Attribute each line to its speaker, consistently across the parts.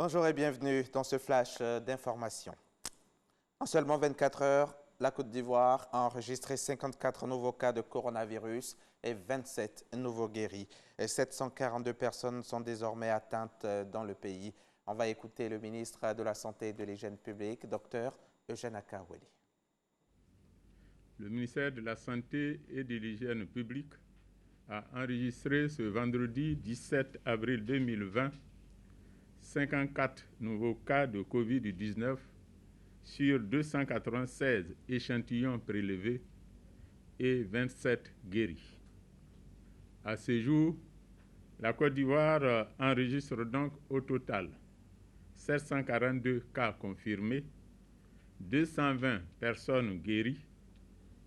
Speaker 1: Bonjour et bienvenue dans ce flash d'information. En seulement 24 heures, la Côte d'Ivoire a enregistré 54 nouveaux cas de coronavirus et 27 nouveaux guéris. Et 742 personnes sont désormais atteintes dans le pays. On va écouter le ministre de la Santé et de l'Hygiène publique, Dr Eugène Akaweli.
Speaker 2: Le ministère de la Santé et de l'Hygiène publique a enregistré ce vendredi 17 avril 2020 54 nouveaux cas de COVID-19 sur 296 échantillons prélevés et 27 guéris. À ce jour, la Côte d'Ivoire enregistre donc au total 742 cas confirmés, 220 personnes guéries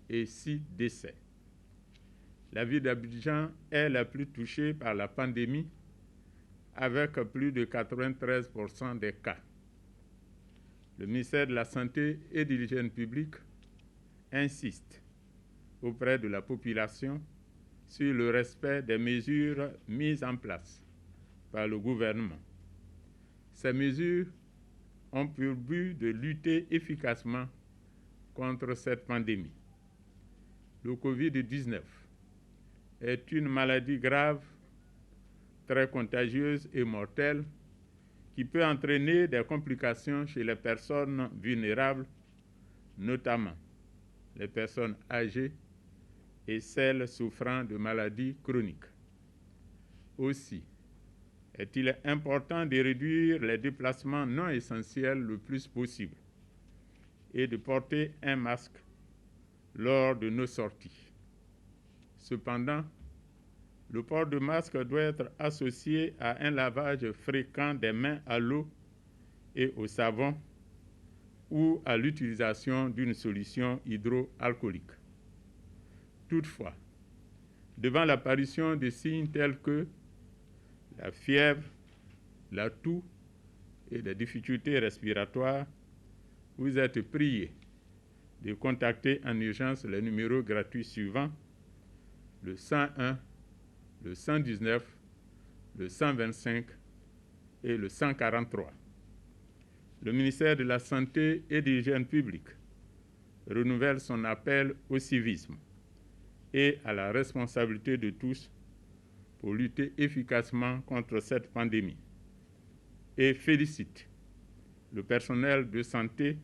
Speaker 2: et 6 décès. La ville d'Abidjan est la plus touchée par la pandémie, avec plus de 93% des cas. Le ministère de la Santé et de l'Hygiène publique insiste auprès de la population sur le respect des mesures mises en place par le gouvernement. Ces mesures ont pour but de lutter efficacement contre cette pandémie. Le COVID-19 est une maladie grave, très contagieuse et mortelle, qui peut entraîner des complications chez les personnes vulnérables, notamment les personnes âgées et celles souffrant de maladies chroniques. Aussi, est-il important de réduire les déplacements non essentiels le plus possible et de porter un masque lors de nos sorties. Cependant, le port de masque doit être associé à un lavage fréquent des mains à l'eau et au savon ou à l'utilisation d'une solution hydroalcoolique. Toutefois, devant l'apparition de signes tels que la fièvre, la toux et des difficultés respiratoires, vous êtes priés de contacter en urgence les numéros gratuits suivants: le 101, le 119, le 125 et le 143. Le ministère de la Santé et de l'Hygiène publique renouvelle son appel au civisme et à la responsabilité de tous pour lutter efficacement contre cette pandémie et félicite le personnel de santé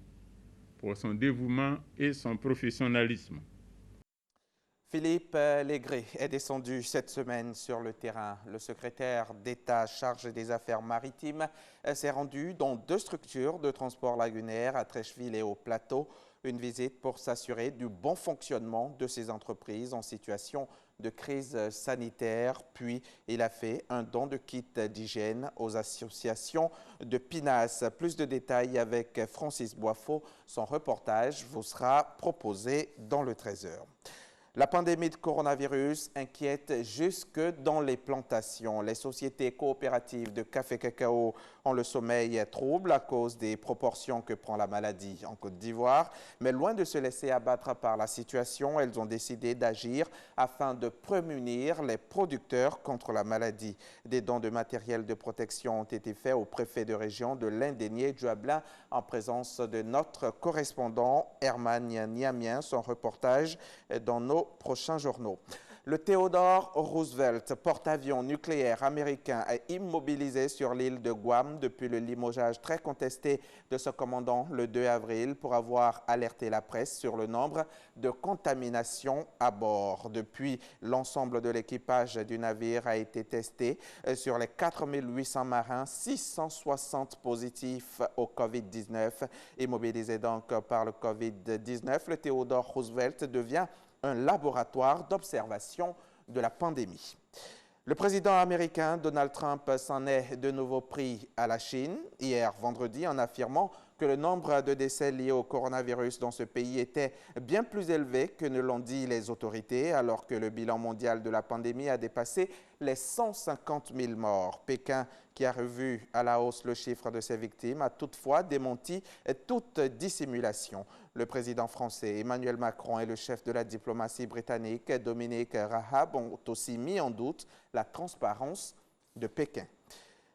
Speaker 2: pour son dévouement et son professionnalisme.
Speaker 1: Philippe Légré est descendu cette semaine sur le terrain. Le secrétaire d'État chargé des affaires maritimes s'est rendu dans 2 structures de transport lagunaire à Treichville et au Plateau. Une visite pour s'assurer du bon fonctionnement de ces entreprises en situation de crise sanitaire. Puis, il a fait un don de kits d'hygiène aux associations de Pinas. Plus de détails avec Francis Boiffaut. Son reportage vous sera proposé dans le 13h. La pandémie de coronavirus inquiète jusque dans les plantations. Les sociétés coopératives de café-cacao ont le sommeil trouble à cause des proportions que prend la maladie en Côte d'Ivoire. Mais loin de se laisser abattre par la situation, elles ont décidé d'agir afin de prémunir les producteurs contre la maladie. Des dons de matériel de protection ont été faits au préfet de région de l'Indénié-Duablin en présence de notre correspondant Herman Niamien. Son reportage dans nos prochains journaux. Le Theodore Roosevelt, porte-avions nucléaire américain, est immobilisé sur l'île de Guam depuis le limogeage très contesté de ce commandant le 2 avril pour avoir alerté la presse sur le nombre de contaminations à bord. Depuis, l'ensemble de l'équipage du navire a été testé. Sur les 4800 marins, 660 positifs au COVID-19. Immobilisé donc par le COVID-19, le Theodore Roosevelt devient un laboratoire d'observation de la pandémie. Le président américain Donald Trump s'en est de nouveau pris à la Chine hier vendredi en affirmant que le nombre de décès liés au coronavirus dans ce pays était bien plus élevé que ne l'ont dit les autorités, alors que le bilan mondial de la pandémie a dépassé les 150 000 morts. Pékin, qui a revu à la hausse le chiffre de ses victimes, a toutefois démenti toute dissimulation. Le président français Emmanuel Macron et le chef de la diplomatie britannique Dominic Raab ont aussi mis en doute la transparence de Pékin.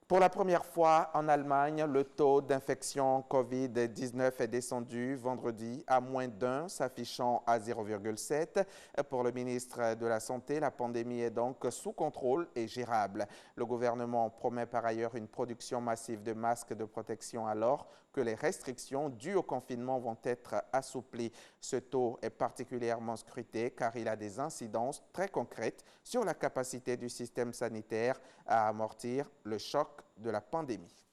Speaker 1: Pour la première fois en Allemagne, le taux d'infection COVID-19 est descendu vendredi à moins d'1, s'affichant à 0,7. Pour le ministre de la Santé, la pandémie est donc sous contrôle et gérable. Le gouvernement promet par ailleurs une production massive de masques de protection alors que les restrictions dues au confinement vont être assouplies. Ce taux est particulièrement scruté car il a des incidences très concrètes sur la capacité du système sanitaire à amortir le choc de la pandémie.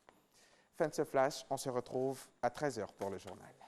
Speaker 1: Fin de ce flash, on se retrouve à 13h pour le journal.